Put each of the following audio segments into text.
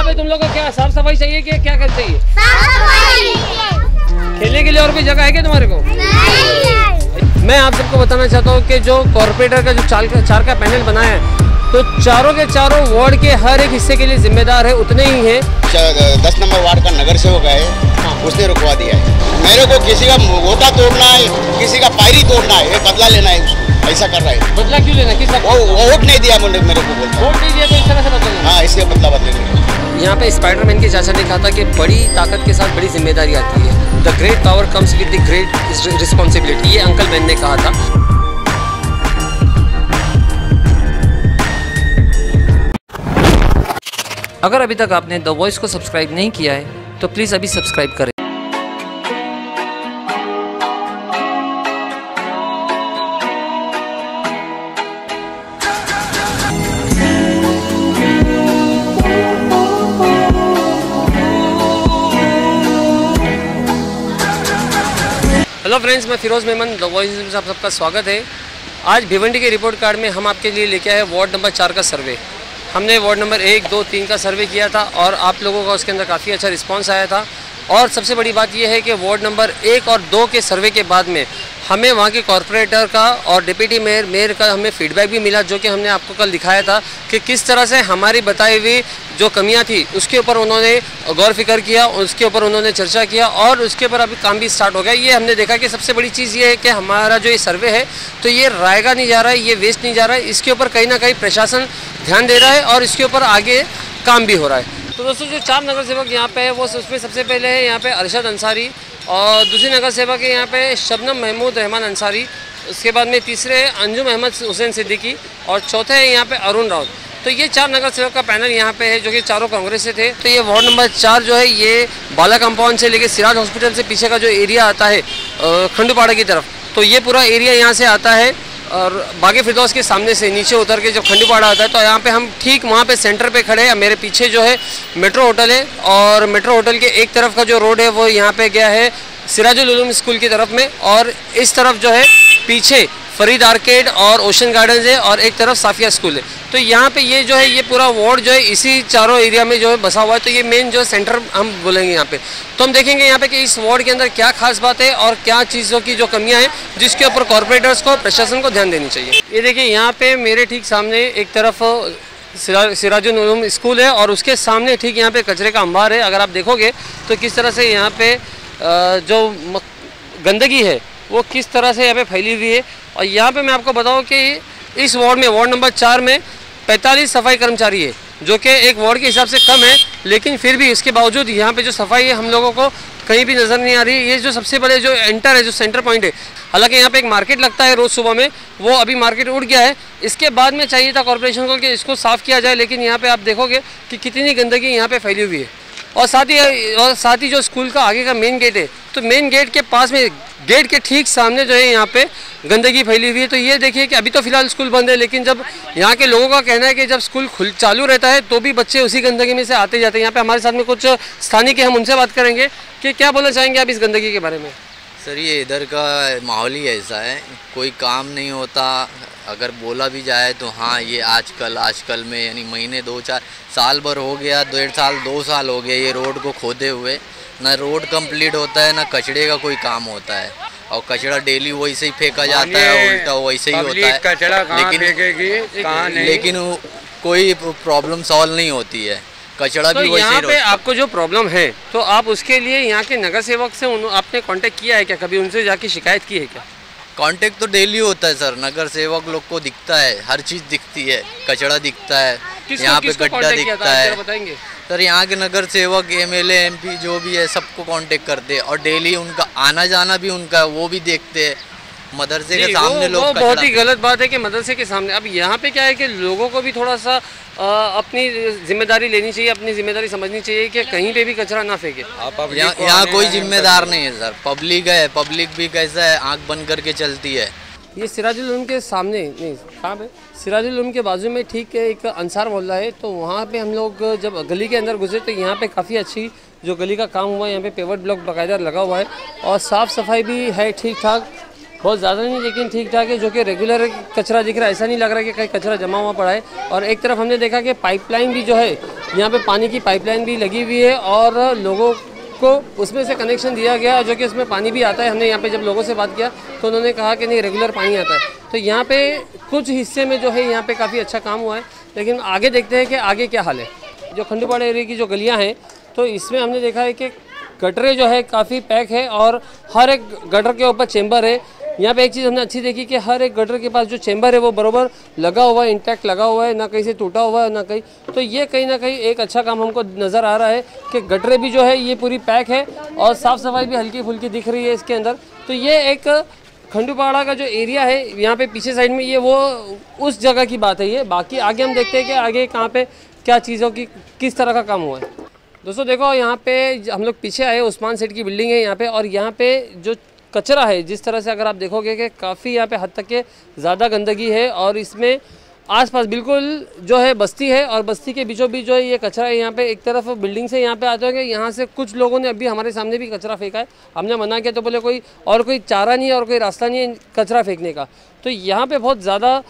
पे तुम लोग को क्या साफ सफाई चाहिए कि क्या कर चाहिए? खेलने के लिए और कोई जगह है क्या तुम्हारे को? मैं आप सबको बताना चाहता हूँ कि जो कॉर्पोरेटर का जो चार का पैनल बनाया है, तो चारों के चारों वार्ड के हर एक हिस्से के लिए जिम्मेदार है, उतने ही हैं। 10 नंबर वार्ड का नगर सेवक है, उसने रुकवा दिया है। मेरे को किसी का गोटा तोड़ना है, किसी का पायरी तोड़ना है, बदला लेना है, ऐसा कर रहा है। बदला क्यों लेना? किस वो वोट नहीं दिया मेरे को, वोट नहीं दिया तो इस तरह से बदला? हाँ, इसलिए बदला बदलेंगे। यहाँ पे स्पाइडरमैन के चाचा ने कहा था कि बड़ी ताकत के साथ बड़ी जिम्मेदारी आती है। The great power comes with the great responsibility, ये अंकल मैन ने कहा था। अगर अभी तक आपने द वॉइस को सब्सक्राइब नहीं किया है तो प्लीज़ अभी सब्सक्राइब करें। हेलो फ्रेंड्स, मैं फिरोज़ मेमन, द वॉइस में आप सबका स्वागत है। आज भिवंडी के रिपोर्ट कार्ड में हम आपके लिए लेके आए वार्ड नंबर 4 का सर्वे। हमने वार्ड नंबर 1, 2, 3 का सर्वे किया था और आप लोगों का उसके अंदर काफ़ी अच्छा रिस्पांस आया था। और सबसे बड़ी बात यह है कि वार्ड नंबर 1 और 2 के सर्वे के बाद में हमें वहाँ के कॉर्पोरेटर का और डिप्टी मेयर का हमें फीडबैक भी मिला, जो कि हमने आपको कल दिखाया था कि किस तरह से हमारी बताई हुई जो कमियां थी उसके ऊपर उन्होंने गौर फिक्र किया, उसके ऊपर उन्होंने चर्चा किया और उसके ऊपर अभी काम भी स्टार्ट हो गया। ये हमने देखा कि सबसे बड़ी चीज़ ये है कि हमारा जो ये सर्वे है तो ये रायगा नहीं जा रहा है, ये वेस्ट नहीं जा रहा है, इसके ऊपर कहीं ना कहीं प्रशासन ध्यान दे रहा है और इसके ऊपर आगे काम भी हो रहा है। तो दोस्तों, जो 4 नगर सेवक यहाँ पे है वो उसमें सबसे पहले है यहाँ पे अरशद अंसारी, और दूसरी नगर सेवक है यहाँ पे शबनम महमूद रहमान अंसारी, उसके बाद में तीसरे अंजुम अहमद हुसैन सिद्दीकी और चौथे है यहाँ पे अरुण राउत। तो ये 4 नगर सेवक का पैनल यहाँ पे है जो कि चारों कांग्रेस से थे। तो ये वार्ड नंबर 4 जो है ये बाला कंपाउंड से लेके सिराज हॉस्पिटल से पीछे का जो एरिया आता है खंडूपाड़ा की तरफ, तो ये पूरा एरिया यहाँ से आता है और बागे फिरदौस के सामने से नीचे उतर के जब खंडूपाड़ा आता है तो यहाँ पे हम ठीक वहाँ पे सेंटर पे खड़े हैं। मेरे पीछे जो है मेट्रो होटल है और मेट्रो होटल के एक तरफ का जो रोड है वो यहाँ पे गया है सिराजुल उलूम स्कूल की तरफ में, और इस तरफ जो है पीछे फरीद आर्केड और ओशन गार्डन्स है और एक तरफ साफिया स्कूल है। तो यहाँ पे ये जो है ये पूरा वार्ड जो है इसी चारों एरिया में जो है बसा हुआ है। तो ये मेन जो सेंटर हम बोलेंगे यहाँ पे, तो हम देखेंगे यहाँ पे कि इस वार्ड के अंदर क्या खास बात है और क्या चीज़ों की जो कमियाँ हैं जिसके ऊपर कॉर्पोरेटर्स को, प्रशासन को ध्यान देनी चाहिए। ये देखिए यहाँ पे मेरे ठीक सामने एक तरफ सिराजुल उलूम स्कूल है और उसके सामने ठीक यहाँ पे कचरे का अंबार है। अगर आप देखोगे तो किस तरह से यहाँ पे जो गंदगी है वो किस तरह से यहाँ पे फैली हुई है। और यहाँ पे मैं आपको बताऊँ कि इस वार्ड में, वार्ड नंबर 4 में 45 सफाई कर्मचारी है, जो कि एक वार्ड के हिसाब से कम है, लेकिन फिर भी इसके बावजूद यहाँ पे जो सफाई है हम लोगों को कहीं भी नज़र नहीं आ रही। ये जो सबसे बड़े जो एंटर है, जो सेंटर पॉइंट है, हालांकि यहाँ पे एक मार्केट लगता है रोज़ सुबह में, वो अभी मार्केट उड़ गया है। इसके बाद में चाहिए था कॉर्पोरेशन को कि इसको साफ़ किया जाए, लेकिन यहाँ पे आप देखोगे कि कितनी गंदगी यहाँ पे फैली हुई है। और साथ ही जो स्कूल का आगे का मेन गेट है, तो मेन गेट के पास में, गेट के ठीक सामने जो है यहाँ पे गंदगी फैली हुई है। तो ये देखिए कि अभी तो फिलहाल स्कूल बंद है, लेकिन जब यहाँ के लोगों का कहना है कि जब स्कूल चालू रहता है तो भी बच्चे उसी गंदगी में से आते जाते हैं। यहाँ पे हमारे साथ में कुछ स्थानीय हम उनसे बात करेंगे कि क्या बोलना चाहेंगे आप इस गंदगी के बारे में। सर, ये इधर का माहौल ही ऐसा है, कोई काम नहीं होता। अगर बोला भी जाए तो हाँ, ये आजकल में यानी महीने 2-4 साल भर हो गया, 1.5 साल 2 साल हो गया ये रोड को खोदे हुए। ना रोड कंप्लीट होता है, ना कचड़े का कोई काम होता है, और कचड़ा डेली वैसे ही फेंका जाता है, उल्टा वैसे ही होता है। लेकिन कोई प्रॉब्लम सॉल्व नहीं होती है, कचड़ा भी वैसे ही। यहाँ पे आपको जो प्रॉब्लम है तो आप उसके लिए यहाँ के नगर सेवक से आपने कांटेक्ट किया है क्या? कभी उनसे जाके शिकायत की है क्या? कांटेक्ट तो डेली होता है सर, नगर सेवक लोग को दिखता है, हर चीज़ दिखती है, कचड़ा दिखता है, यहाँ पे गड्ढा दिखता है। बताएंगे सर, यहाँ के नगर सेवक, MLA MP जो भी है सबको कांटेक्ट करते हैं, और डेली उनका आना जाना भी उनका वो भी देखते हैं। मदरसे के सामने लोग, वो बहुत ही गलत बात है कि मदरसे के सामने। अब यहाँ पे क्या है कि लोगों को भी थोड़ा सा अपनी जिम्मेदारी लेनी चाहिए, अपनी जिम्मेदारी समझनी चाहिए कि कहीं पे भी कचरा ना फेंके। यहाँ कोई जिम्मेदार नहीं है सर, पब्लिक है। पब्लिक भी कैसा है, आँख बंद करके चलती है। ये सिराजुल उलूम के सामने नहीं, कहाँ पे? सिराजुल उलूम के बाजू में ठीक एक अंसार मोहल्ला है, तो वहाँ पे हम लोग जब गली के अंदर घुसे तो यहाँ पे काफ़ी अच्छी जो गली का काम हुआ है। यहाँ पे पेवर ब्लॉक बाकायदा लगा हुआ है और साफ़ सफाई भी है ठीक ठाक। बहुत ज़्यादा नहीं लेकिन ठीक ठाक है, जो कि रेगुलर कचरा दिख रहा है। ऐसा नहीं लग रहा है कि कहीं कचरा जमा हुआ पड़ा है। और एक तरफ हमने देखा कि पाइपलाइन भी जो है यहाँ पे पानी की पाइपलाइन भी लगी हुई है और लोगों को उसमें से कनेक्शन दिया गया, जो कि उसमें पानी भी आता है। हमने यहाँ पे जब लोगों से बात किया तो उन्होंने कहा कि नहीं, रेगुलर पानी आता है। तो यहाँ पे कुछ हिस्से में जो है यहाँ पे काफ़ी अच्छा काम हुआ है, लेकिन आगे देखते हैं कि आगे क्या हाल है। जो खंडूपाड़ा एरिया की जो गलियाँ हैं तो इसमें हमने देखा है कि गटरें जो है काफ़ी पैक है और हर एक गटर के ऊपर चेंबर है। यहाँ पे एक चीज़ हमने अच्छी देखी कि हर एक गटर के पास जो चेंबर है वो बरोबर लगा हुआ है, इंटैक्ट लगा हुआ है, ना कहीं से टूटा हुआ है ना कहीं। तो ये कहीं ना कहीं एक अच्छा काम हमको नज़र आ रहा है कि गटरें भी जो है ये पूरी पैक है और साफ़ सफाई भी हल्की फुल्की दिख रही है इसके अंदर। तो ये एक खंडूपाड़ा का जो एरिया है यहाँ पे पीछे साइड में, ये वो उस जगह की बात है। ये बाकी आगे हम देखते हैं कि आगे कहाँ पे क्या चीज़ों की किस तरह का काम हुआ है। दोस्तों देखो, यहाँ पे हम लोग पीछे आए, उस्मान सेठ की बिल्डिंग है यहाँ पे, और यहाँ पे जो कचरा है जिस तरह से अगर आप देखोगे कि काफ़ी यहाँ पे हद तक के ज़्यादा गंदगी है और इसमें आसपास बिल्कुल जो है बस्ती है और बस्ती के बीचों बीच जो है ये कचरा है। यहाँ पे एक तरफ बिल्डिंग से यहाँ पे आते होंगे, यहाँ से कुछ लोगों ने अभी हमारे सामने भी कचरा फेंका है। हमने मना किया तो बोले कोई चारा नहीं है और कोई रास्ता नहीं है कचरा फेंकने का। तो यहाँ पे बहुत ज़्यादा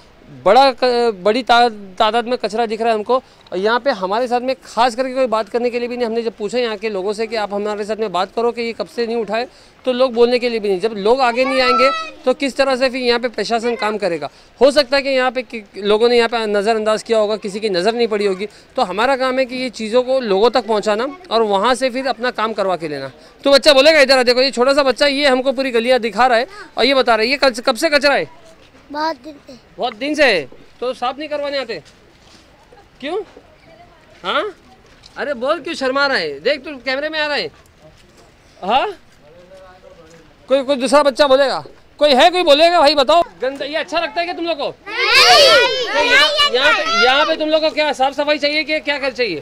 बड़ी तादाद में कचरा दिख रहा है हमको। और यहाँ पे हमारे साथ में खास करके कोई बात करने के लिए भी नहीं। हमने जब पूछा यहाँ के लोगों से कि आप हमारे साथ में बात करो कि ये कब से नहीं उठाए, तो लोग बोलने के लिए भी नहीं। जब लोग आगे नहीं आएंगे तो किस तरह से फिर यहाँ पे प्रशासन काम करेगा। हो सकता है कि यहाँ पे लोगों ने यहाँ पे नज़रअंदाज किया होगा, किसी की नज़र नहीं पड़ी होगी। तो हमारा काम है कि ये चीज़ों को लोगों तक पहुँचाना और वहाँ से फिर अपना काम करवा के लेना। तो बच्चा बोलेगा, इधर देखो, ये छोटा सा बच्चा ये हमको पूरी गलियाँ दिखा रहा है और ये बता रहा है ये कब से कचरा है। बहुत दिन से है। तो साफ नहीं करवाने आते क्यों? हाँ, अरे बोल, क्यों शर्मा रहा है? देख तू कैमरे में आ रहा है। हाँ, कोई दूसरा बच्चा बोलेगा, कोई बोलेगा भाई बताओ। गंदा ये अच्छा लगता है क्या तुम लोग को? तो यहाँ पे तुम लोग को क्या साफ सफाई चाहिए कि क्या कर चाहिए?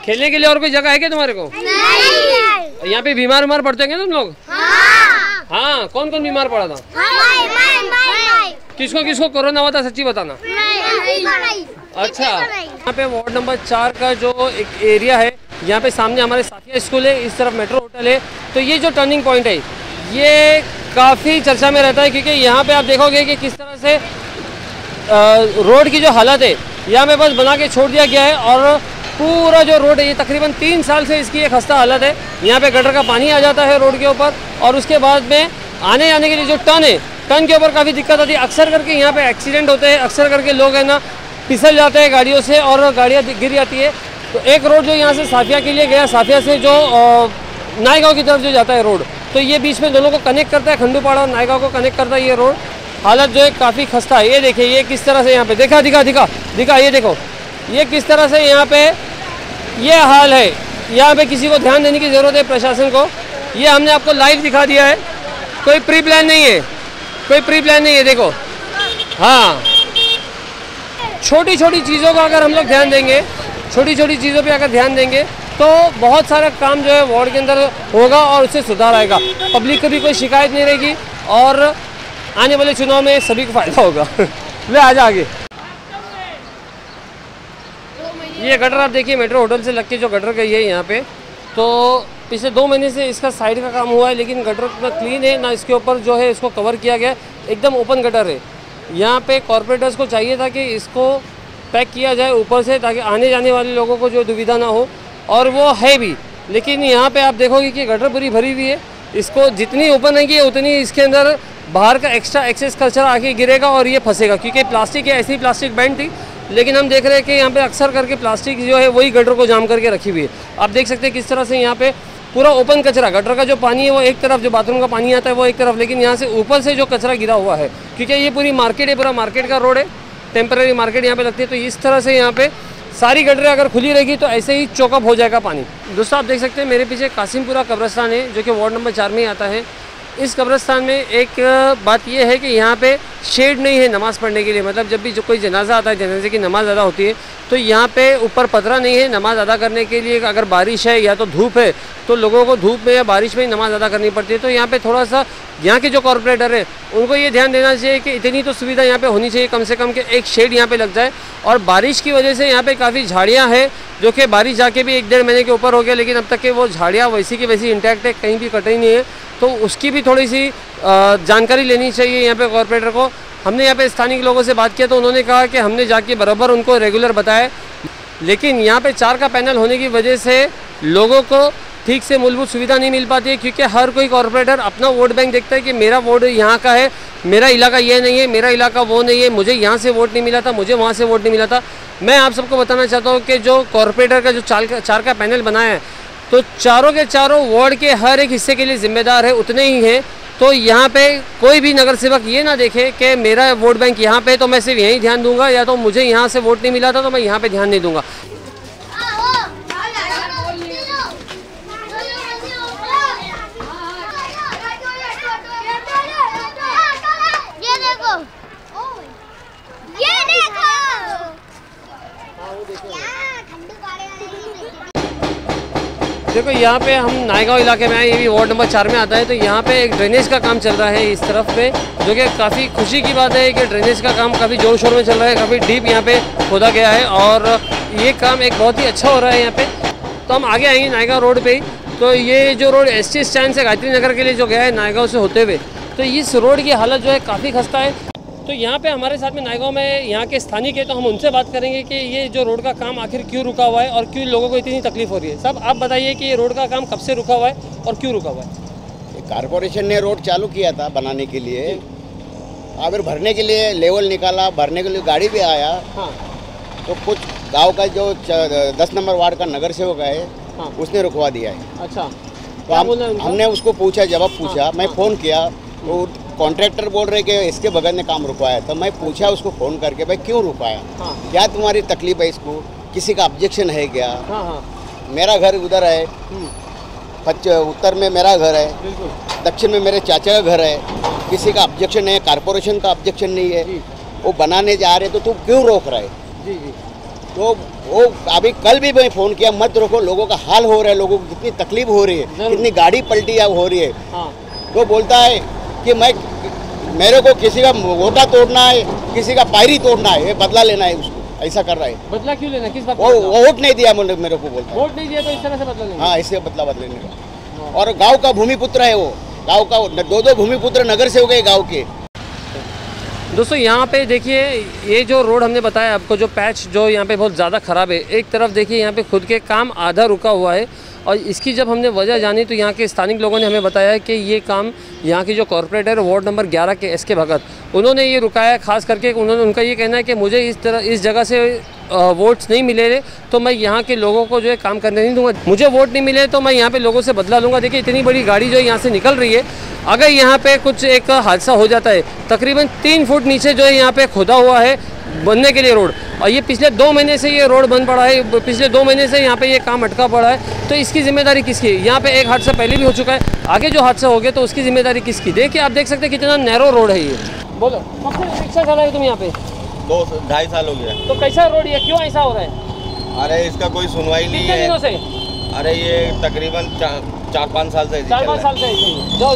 खेलने के लिए और कोई जगह है क्या तुम्हारे को? यहाँ पे बीमार पड़ते होंगे तुम लोग? हाँ, कौन बीमार पड़ा था? किसको कोरोना हुआ था, सच्ची बताना। अच्छा, यहाँ पे वार्ड नंबर 4 का जो एक एरिया है, यहाँ पे सामने हमारे साफिया स्कूल है, इस तरफ मेट्रो होटल है। तो ये जो टर्निंग पॉइंट है ये काफ़ी चर्चा में रहता है, क्योंकि यहाँ पे आप देखोगे कि किस तरह से रोड की जो हालत है यहाँ पे बस बना के छोड़ दिया गया है। और पूरा जो रोड है ये तकरीबन 3 साल से इसकी एक खस्ता हालत है। यहाँ पे गटर का पानी आ जाता है रोड के ऊपर और उसके बाद में आने जाने के लिए जो टर्न है, टर्न के ऊपर काफ़ी दिक्कत आती है। अक्सर करके यहाँ पे एक्सीडेंट होते हैं, अक्सर करके लोग है ना फिसल जाते हैं गाड़ियों से और गाड़ियाँ गिर जाती है। तो एक रोड जो यहाँ से साफिया के लिए गया, साफिया से जो नायगांव की तरफ जो जाता है रोड, तो ये बीच में दोनों को कनेक्ट करता है, खंडूपाड़ा और नायगांव को कनेक्ट करता है ये रोड। हालत जो है काफ़ी खस्ता है। ये देखिए ये किस तरह से यहाँ पे दिखा ये देखो ये किस तरह से यहाँ पे ये हाल है। यहाँ पे किसी को ध्यान देने की ज़रूरत है, प्रशासन को। ये हमने आपको लाइव दिखा दिया है, कोई प्री प्लान नहीं है, देखो। हाँ, छोटी छोटी चीज़ों का अगर हम लोग ध्यान देंगे, छोटी छोटी चीज़ों पे अगर ध्यान देंगे तो बहुत सारा काम जो है वार्ड के अंदर होगा और उससे सुधार आएगा। पब्लिक को भी कोई शिकायत नहीं रहेगी और आने वाले चुनाव में सभी को फायदा होगा। ले आजा आगे। ये गटर आप देखिए, मेट्रो होटल से लग के जो गटर गई है यहाँ पे, तो पिछले 2 महीने से इसका साइड का काम हुआ है, लेकिन गटर ना क्लीन है ना इसके ऊपर जो है इसको कवर किया गया, एकदम ओपन गटर है। यहाँ पे कॉर्पोरेटर्स को चाहिए था कि इसको पैक किया जाए ऊपर से, ताकि आने जाने वाले लोगों को जो दुविधा ना हो, और वो है भी। लेकिन यहाँ पे आप देखोगे कि गटर पूरी भरी हुई है। इसको जितनी ओपन है उतनी इसके अंदर बाहर का एक्स्ट्रा एक्सेस कचरा आके गिरेगा और ये फंसेगा, क्योंकि प्लास्टिक है, ऐसी प्लास्टिक बैंड थी। लेकिन हम देख रहे हैं कि यहाँ पे अक्सर करके प्लास्टिक जो है वही गटर को जाम करके रखी हुई है। आप देख सकते हैं किस तरह से यहाँ पे पूरा ओपन कचरा, गटर का जो पानी है वो एक तरफ, जो बाथरूम का पानी आता है वो एक तरफ, लेकिन यहाँ से ऊपर से जो कचरा गिरा हुआ है, क्योंकि ये पूरी मार्केट है, पूरा मार्केट का रोड है, टेम्पररी मार्केट यहाँ पे लगती है। तो इस तरह से यहाँ पे सारी गटरें अगर खुली रहेगी तो ऐसे ही चौकअप हो जाएगा पानी। दोस्तों आप देख सकते हैं मेरे पीछे कासिमपुरा कब्रिस्तान है, जो कि वार्ड नंबर 4 में आता है। इस कब्रिस्तान में एक बात यह है कि यहाँ पे शेड नहीं है नमाज़ पढ़ने के लिए। मतलब जब भी जो कोई जनाजा आता है, जनाजे की नमाज़ अदा होती है, तो यहाँ पे ऊपर पतरा नहीं है नमाज़ अदा करने के लिए। अगर बारिश है या तो धूप है तो लोगों को धूप में या बारिश में ही नमाज़ अदा करनी पड़ती है। तो यहाँ पे थोड़ा सा यहाँ के जो कॉर्पोरेटर है उनको ये ध्यान देना चाहिए कि इतनी तो सुविधा यहाँ पे होनी चाहिए कम से कम, कि एक शेड यहाँ पे लग जाए। और बारिश की वजह से यहाँ पे काफ़ी झाड़ियाँ हैं, जो कि बारिश जाके भी 1-1.5 महीने के ऊपर हो गया, लेकिन अब तक के वो झाड़ियाँ वैसी की वैसी इंटैक्ट है, कहीं भी कटी नहीं है। तो तो उसकी भी थोड़ी सी जानकारी लेनी चाहिए यहाँ पे कॉरपोरेटर को। हमने यहाँ पे स्थानीय लोगों से बात किया तो उन्होंने कहा कि हमने जाके बराबर उनको रेगुलर बताया, लेकिन यहाँ पे 4 का पैनल होने की वजह से लोगों को ठीक से मूलभूत सुविधा नहीं मिल पाती है, क्योंकि हर कोई कॉरपोरेटर अपना वोट बैंक देखता है कि मेरा वोट यहाँ का है, मेरा इलाका ये नहीं है, मेरा इलाका वो नहीं है, मुझे यहाँ से वोट नहीं मिला था, मुझे वहाँ से वोट नहीं मिला था। मैं आप सबको बताना चाहता हूँ कि जो कॉरपोरेटर का जो 4 का पैनल बनाया है, तो चारों के चारों वार्ड के हर एक हिस्से के लिए जिम्मेदार है, उतने ही हैं। तो यहाँ पे कोई भी नगर सेवक ये ना देखे कि मेरा वोट बैंक यहाँ पे तो मैं सिर्फ यहीं ध्यान दूंगा, या तो मुझे यहाँ से वोट नहीं मिला था तो मैं यहाँ पे ध्यान नहीं दूंगा। देखो यहाँ पे हम नायगांव इलाके में आए, ये भी वार्ड नंबर 4 में आता है। तो यहाँ पे एक ड्रेनेज का काम चल रहा है इस तरफ पे, जो कि काफ़ी खुशी की बात है कि ड्रेनेज का काम काफ़ी ज़ोर शोर में चल रहा है, काफ़ी डीप यहाँ पे खोदा गया है और ये काम एक बहुत ही अच्छा हो रहा है यहाँ पे। तो हम आगे आएंगे नायगांव रोड पे ही। तो ये जो रोड ST स्टैंड से गायत्री नगर के लिए जो गया है नायगांव से होते हुए, तो इस रोड की हालत जो है काफ़ी खस्ता है। तो यहाँ पे हमारे साथ में नायगांव में यहाँ के स्थानिक है, तो हम उनसे बात करेंगे कि ये जो रोड का काम आखिर क्यों रुका हुआ है और क्यों लोगों को इतनी तकलीफ हो रही है। सब आप बताइए कि ये रोड का काम कब से रुका हुआ है और क्यों रुका हुआ है। कारपोरेशन ने रोड चालू किया था बनाने के लिए, अगर भरने के लिए लेवल निकाला, भरने के लिए गाड़ी भी आया। हाँ। तो कुछ गाँव का जो 10 नंबर वार्ड का नगर सेवक है, हाँ, उसने रुकवा दिया है। अच्छा, तो हमने उसको पूछा, जवाब पूछा। मैं फ़ोन किया तो कॉन्ट्रैक्टर बोल रहे कि इसके बगल ने काम रुकवाया। तो मैं पूछा उसको फ़ोन करके, भाई क्यों रुकवाया, क्या तुम्हारी तकलीफ है, इसको किसी का ऑब्जेक्शन है क्या? मेरा घर उधर है, उत्तर में मेरा घर है, दक्षिण में मेरे चाचा का घर है, किसी का ऑब्जेक्शन है, कारपोरेशन का ऑब्जेक्शन नहीं है, वो बनाने जा रहे तो तू क्यों रोक रहा है? तो वो अभी कल भी मैं फ़ोन किया, मत रोको, लोगों का हाल हो रहा है, लोगों को कितनी तकलीफ हो रही है, कितनी गाड़ी पलटी हो रही है। तो बोलता है कि मेरे को किसी का वोटा तोड़ना है, किसी का पायरी तोड़ना है, ये बदला लेना है उसको, ऐसा कर रहा है। बदला क्यों लेना, किस बात? वो वोट नहीं दिया मेरे को, बोलता वोट नहीं दिया तो इस तरह से बदला लेना? हाँ, इससे बदला लेने का। और गांव का भूमिपुत्र है वो, गांव का 2 भूमिपुत्र नगर से हो गए गांव के। दोस्तों यहाँ पे देखिए, ये जो रोड हमने बताया आपको, जो पैच जो यहाँ पे बहुत ज़्यादा ख़राब है, एक तरफ देखिए यहाँ पे खुद के काम आधा रुका हुआ है। और इसकी जब हमने वजह जानी तो यहाँ के स्थानिक लोगों ने हमें बताया कि ये काम यहाँ की जो कॉर्पोरेटर वार्ड नंबर 11 के SK भगत, उन्होंने ये रुकाया। खास करके उनका ये कहना है कि मुझे इस जगह से वोट्स नहीं मिले तो मैं यहाँ के लोगों को जो है काम करने नहीं दूंगा, मुझे वोट नहीं मिले तो मैं यहाँ पे लोगों से बदला लूँगा। देखिए इतनी बड़ी गाड़ी जो है यहाँ से निकल रही है, अगर यहाँ पे कुछ एक हादसा हो जाता है, तकरीबन 3 फुट नीचे जो है यहाँ पे खुदा हुआ है बनने के लिए रोड, और ये पिछले 2 महीने से ये रोड बंद पड़ा है, पिछले 2 महीने से यहाँ पे ये काम अटका पड़ा है। तो इसकी जिम्मेदारी किसकी? यहाँ पे एक हादसा पहले भी हो चुका है, आगे जो हादसा हो गया तो उसकी जिम्मेदारी किसकी? देखिए आप देख सकते हैं कितना नैरो रोड है ये। बोलो, कब से रिक्शा चला है तुम यहाँ पे? 2-2.5 साल हो गया। तो कैसा रोड है, क्यों ऐसा हो रहा है? अरे इसका कोई सुनवाई नहीं है। कितने दिनों से? अरे ये तकरीबन 4-5 साल से 4-5 साल से ऐसे ही। जाओ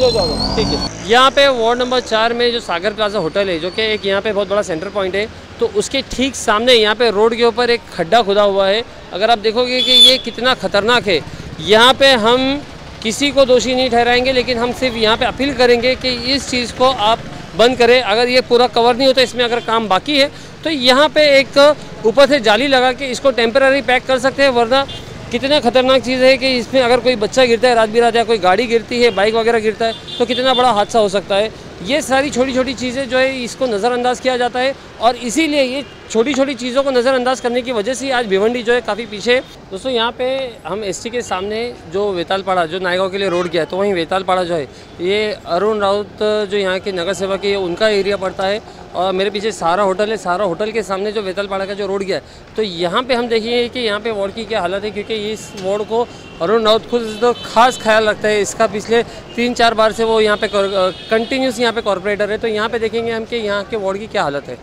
ठीक है। यहाँ पे वार्ड नंबर 4 में जो सागर प्लाजा होटल है, जो कि एक यहाँ पे बहुत बड़ा सेंटर पॉइंट है, तो उसके ठीक सामने यहाँ पे रोड के ऊपर एक खड्डा खुदा हुआ है। अगर आप देखोगे कि ये कितना ख़तरनाक है, यहाँ पे हम किसी को दोषी नहीं ठहराएंगे, लेकिन हम सिर्फ यहाँ पे अपील करेंगे कि इस चीज़ को आप बंद करें। अगर ये पूरा कवर नहीं होता, इसमें अगर काम बाकी है तो यहाँ पे एक ऊपर से जाली लगा के इसको टेम्पररी पैक कर सकते हैं, वरना कितना खतरनाक चीज़ है कि इसमें अगर कोई बच्चा गिरता है रात बिरात, या कोई गाड़ी गिरती है, बाइक वगैरह गिरता है, तो कितना बड़ा हादसा हो सकता है। ये सारी छोटी छोटी चीज़ें जो है इसको नज़रअंदाज किया जाता है, और इसीलिए ये छोटी छोटी चीज़ों को नज़रअंदाज करने की वजह से आज भिवंडी जो है काफ़ी पीछे है। दोस्तों यहाँ पे हम ST के सामने जो वेतालपाड़ा, जो नायगांव के लिए रोड गया है, तो वहीं वेतालपाड़ा जो है ये अरुण राउत जो यहाँ के नगर सेवक है, उनका एरिया पड़ता है। और मेरे पीछे सहारा होटल है, सहारा होटल के सामने जो वेतालपाड़ा का जो रोड गया है, तो यहाँ पे हम देखेंगे कि यहाँ पे वार्ड की क्या हालत है, क्योंकि इस वार्ड को अरुण राउत खुद तो खास ख्याल रखता है इसका। पिछले 3-4 बार से वो यहाँ पे कंटिन्यूस यहाँ पे कॉर्पोरेटर है। तो यहाँ पे देखेंगे हम कि यहाँ के वार्ड की क्या हालत है।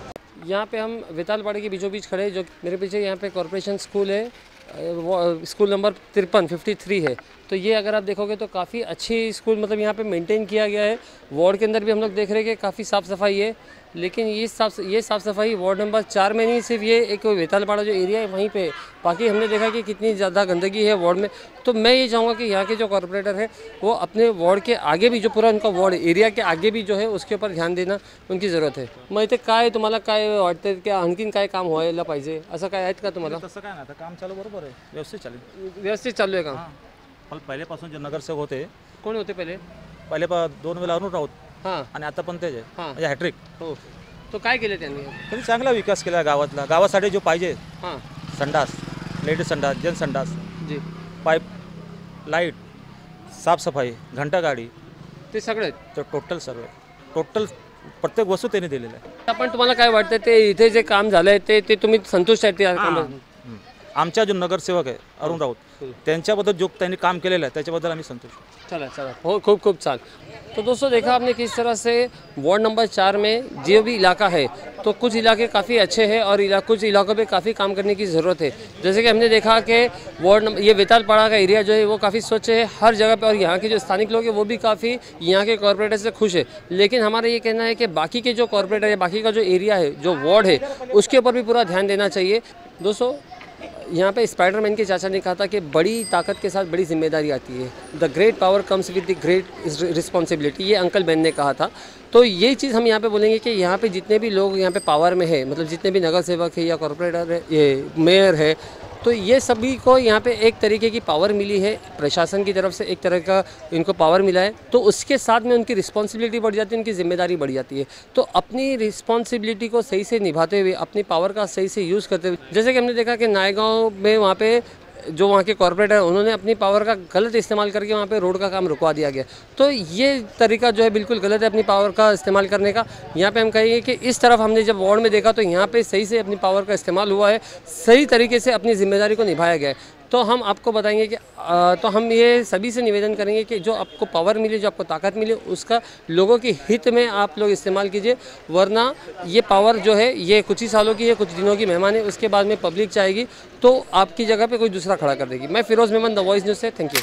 यहाँ पे हम वेतालपाड़ा के बीचों बीच खड़े हैं, जो मेरे पीछे यहाँ पे कॉर्पोरेशन स्कूल है, स्कूल नंबर 53 है। तो ये अगर आप देखोगे तो काफ़ी अच्छी स्कूल, मतलब यहाँ पे मेंटेन किया गया है। वार्ड के अंदर भी हम लोग देख रहे हैं कि काफ़ी साफ़ सफाई है। लेकिन ये साफ़ सफाई वार्ड नंबर 4 में नहीं, सिर्फ ये एक वेतालपाड़ा जो एरिया है वहीं पे, बाकी हमने देखा कि कितनी ज़्यादा गंदगी है वार्ड में। तो मैं ये चाहूँगा कि यहाँ के जो कॉर्पोरेटर है वो अपने वार्ड के आगे भी, जो पूरा उनका वार्ड एरिया के आगे भी जो है उसके ऊपर ध्यान देना उनकी ज़रूरत है। मग इथे काय तुम्हाला काय वाटतं की आणखीन काय काम व्हायला पाहिजे, असं काय आहेत का तुम्हाला? तसं काय नाही, आता काम चालू बरोबर आहे, व्यवस्थित चालू आहे काम? पण पहिल्यापासून जे नगरसेवक होते, कोण होते पहिले? 2 वेळा अरुण राऊत हां आणि आता पण तेच आहे, हां म्हणजे हॅट्रिक. हो. तो काय केलं त्यांनी? त्यांनी चांगला विकास केला गावातला. गावासाठी जो पाहिजे हां संडास, लेडीज संडास, जेंट्स संडास, जी पाईप, लाईट, साफसफाई, घंटागाडी, ते सगळे तर टोटल सर्व, टोटल प्रत्येक वस्तू त्यांनी दिलेलं आहे. आपण तुम्हाला काय वाटतं ते इथे जे काम झालं आहे ते तुम्ही संतुष्ट आहेत? आमचा जो नगरसेवक आहे अरुण राऊत, त्यांच्याबद्दल जो त्यांनी काम केलेलं आहे त्याच्याबद्दल आम्ही संतुष्ट. चला हो, खूब खूब चाल. तो दोस्तों देखा आपने किस तरह से वार्ड नंबर 4 में जो भी इलाका है, तो कुछ इलाके काफ़ी अच्छे हैं और कुछ इलाकों पे काफ़ी काम करने की ज़रूरत है. जैसे कि हमने देखा कि ये वेतालपाड़ा का एरिया जो है वो काफ़ी स्वच्छ है हर जगह पे, और यहाँ के जो स्थानिक लोग हैं वो भी काफ़ी यहाँ के कॉर्पोरेटर से खुश है. लेकिन हमारा ये कहना है कि बाकी के जो कॉर्पोरेटर है, बाकी का जो एरिया है, जो वार्ड है, उसके ऊपर भी पूरा ध्यान देना चाहिए. दोस्तों यहाँ पे स्पाइडरमैन के चाचा ने कहा था कि बड़ी ताकत के साथ बड़ी जिम्मेदारी आती है. The great power comes with the great responsibility, ये अंकल बेन ने कहा था. तो ये चीज़ हम यहाँ पे बोलेंगे कि यहाँ पे जितने भी लोग यहाँ पे पावर में है, मतलब जितने भी नगर सेवक है या कॉर्पोरेटर है, ये मेयर है, तो ये सभी को यहाँ पे एक तरीके की पावर मिली है, प्रशासन की तरफ से एक तरह का इनको पावर मिला है. तो उसके साथ में उनकी रिस्पॉन्सिबिलिटी बढ़ जाती है, उनकी जिम्मेदारी बढ़ जाती है. तो अपनी रिस्पॉन्सिबिलिटी को सही से निभाते हुए, अपनी पावर का सही से यूज़ करते हुए, जैसे कि हमने देखा कि नायगांव में वहाँ पे जो वहाँ के कॉर्पोरेटर उन्होंने अपनी पावर का गलत इस्तेमाल करके वहाँ पे रोड का काम रुकवा दिया गया. तो ये तरीका जो है बिल्कुल गलत है अपनी पावर का इस्तेमाल करने का. यहाँ पे हम कहेंगे कि इस तरफ हमने जब वार्ड में देखा तो यहाँ पे सही से अपनी पावर का इस्तेमाल हुआ है, सही तरीके से अपनी जिम्मेदारी को निभाया गया है. तो हम आपको बताएंगे कि तो हम ये सभी से निवेदन करेंगे कि जो आपको पावर मिले, जो आपको ताकत मिले, उसका लोगों के हित में आप लोग इस्तेमाल कीजिए. वरना ये पावर जो है ये कुछ ही सालों की है, कुछ दिनों की मेहमान है, उसके बाद में पब्लिक चाहेगी तो आपकी जगह पे कोई दूसरा खड़ा कर देगी. मैं Feroz Memon, the voice news से. Thank you.